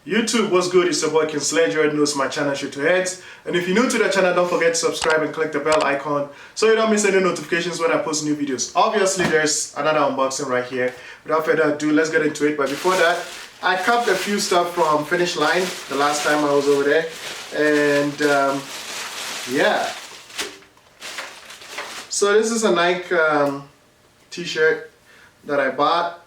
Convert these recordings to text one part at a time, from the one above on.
YouTube, what's good? It's your boy KINGSLEDGE. You already know it's my channel, SHOTTOHEAD. And if you're new to the channel, don't forget to subscribe and click the bell icon so you don't miss any notifications when I post new videos. Obviously, there's another unboxing right here. Without further ado, let's get into it. But before that, I copped a few stuff from Finish Line the last time I was over there. And yeah. So this is a Nike t-shirt that I bought.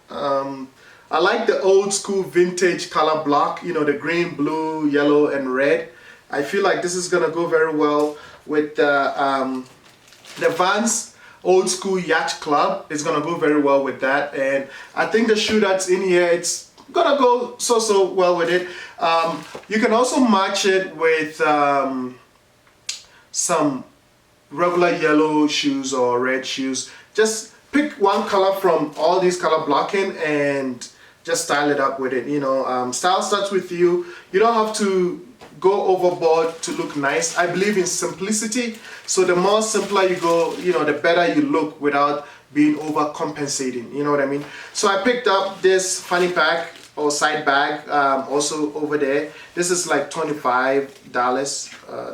I like the old school vintage color block, you know, the green, blue, yellow, and red. I feel like this is gonna go very well with the Vans old school yacht club. It's gonna go very well with that, and I think the shoe that's in here, it's gonna go so well with it. You can also match it with some regular yellow shoes or red shoes. Just pick one color from all these color blocking and just style it up with it. You know, style starts with you. You don't have to go overboard to look nice. I believe in simplicity, so the more simpler you go, you know, the better you look without being overcompensating, you know what I mean? So I picked up this fanny pack or side bag also over there. This is like $25,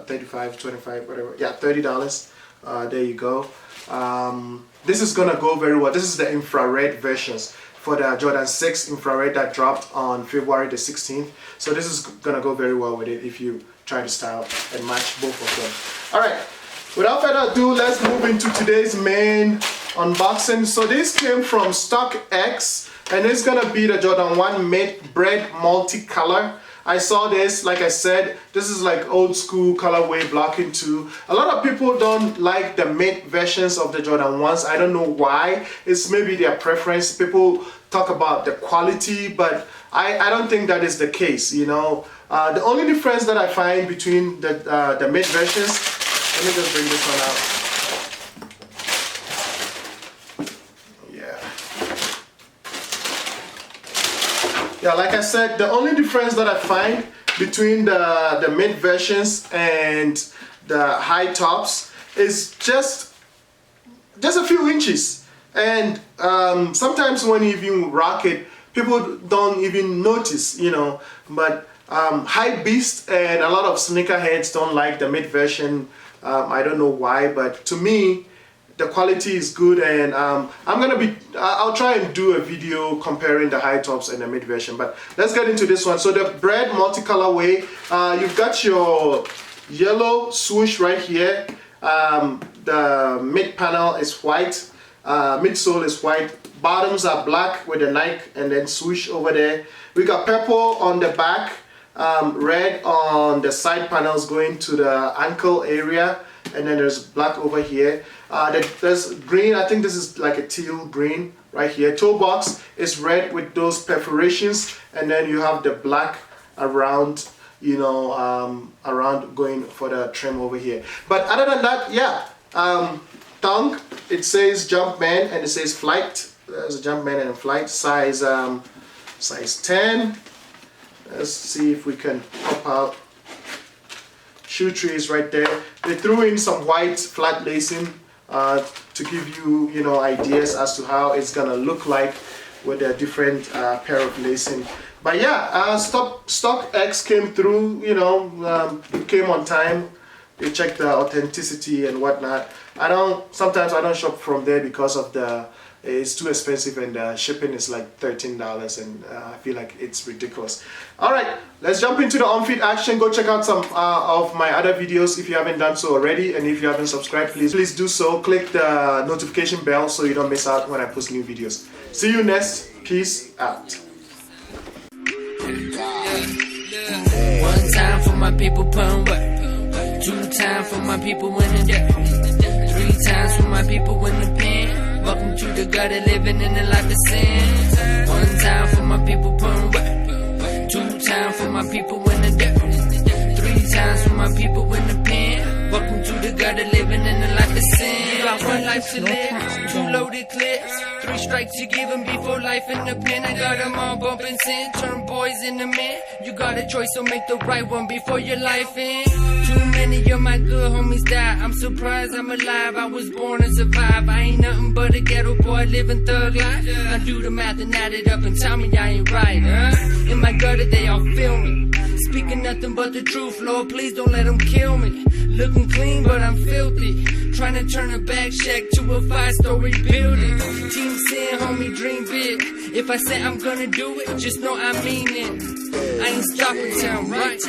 35, 25, whatever. Yeah, $30. There you go. This is gonna go very well. This is the infrared versions for the Jordan 6 infrared that dropped on February the 16th. So this is gonna go very well with it if you try to style and match both of them. All right, without further ado, let's move into today's main unboxing. So this came from StockX, and it's gonna be the Jordan 1 Mid BRED Multicolor. I saw this, like I said, this is like old school colorway blocking too. A lot of people don't like the mid versions of the Jordan 1s. I don't know why. It's maybe their preference. People talk about the quality, but I don't think that is the case, you know. The only difference that I find between the mid versions, let me just bring this one out. Yeah, like I said, the only difference that I find between the mid versions and the high tops is just a few inches. And sometimes when you even rock it, people don't even notice, you know. But high beast and a lot of sneakerheads don't like the mid version. I don't know why, but to me, the quality is good, and I'll try and do a video comparing the high tops and the mid version. But let's get into this one. So the BRED Multicolor way, you've got your yellow swoosh right here. The mid panel is white, midsole is white, bottoms are black with the Nike and then swoosh over there. We got purple on the back, red on the side panels going to the ankle area, and then there's black over here. There's green, I think this is like a teal green right here. Toe box is red with those perforations, and then you have the black around, you know, around going for the trim over here. But other than that, yeah, tongue, it says Jumpman and it says Flight. There's a Jumpman and a Flight, size 10. Let's see if we can pop out. Shoe tree is right there. They threw in some white flat lacing to give you, you know, ideas as to how it's gonna look like with a different pair of lacing. But yeah, StockX came through, you know, it came on time. They checked the authenticity and whatnot. Sometimes I don't shop from there because of it's too expensive, and the shipping is like $13, and I feel like it's ridiculous. All right, let's jump into the on-feet action. Go check out some of my other videos if you haven't done so already, and if you haven't subscribed, please do so. Click the notification bell so you don't miss out when I post new videos. See you next. Peace out. One time for my people putting work, 2 times for my people in the dirt, 3 times for my people in the pen. Welcome to the gutter, living in the life of sin. 1 time for my people putting work, 2 times for my people in the dirt, 3 times for my people in the pen. Welcome to the gutter, living in the life of sin. You got 1 life to live, 2 loaded clips, 3 strikes you give them before life in the pen. I got them all bumping sin, turn boys into men. You got a choice, so make the right one before your life ends. Too many of my good homies died. I'm surprised I'm alive. I was born to survive. I ain't nothing but a ghetto boy living thug life. Now do the math and add it up and tell me I ain't right, huh? In my gutter they all feel me. nothing but the truth. Lord, please don't let them kill me. Looking clean, but I'm filthy. Trying to turn a back shack to a 5-story building. Team saying, homie, dream big. If I say I'm gonna do it, just know I mean it. I ain't stopping till I'm right.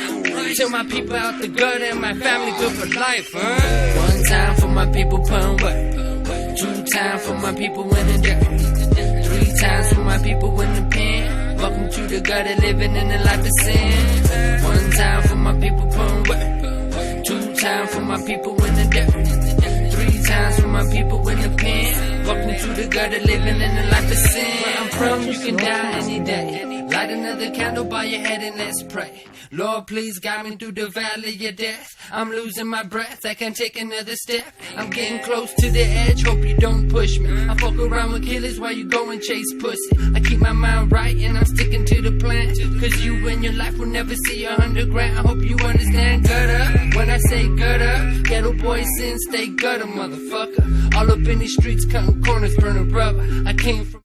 Till my people out the gutter and my family good for life, huh? One time for my people putting work. 2 times for my people in the dirt. 3 times for my people in the pen. Welcome to the gutter, living in the life of sin. 1 time for my people putting work. 2 times for my people in the dirt. 3 times for my people in the pen. Welcome to the gutter, living in the life of sin. Where I'm from, you can die any day. Light another candle by your head and let's pray. Lord, please guide me through the valley of death. I'm losing my breath, I can't take another step. I'm getting close to the edge, hope you don't push me. I fuck around with killers while you go and chase pussy. I keep my mind right and I'm sticking to the plan. Cause you in your life will never see 100 grand. I hope you understand gutter. When I say gutter, ghetto boys sin, stay gutter, motherfucker. All up in these streets, cutting corners, burning rubber. I came from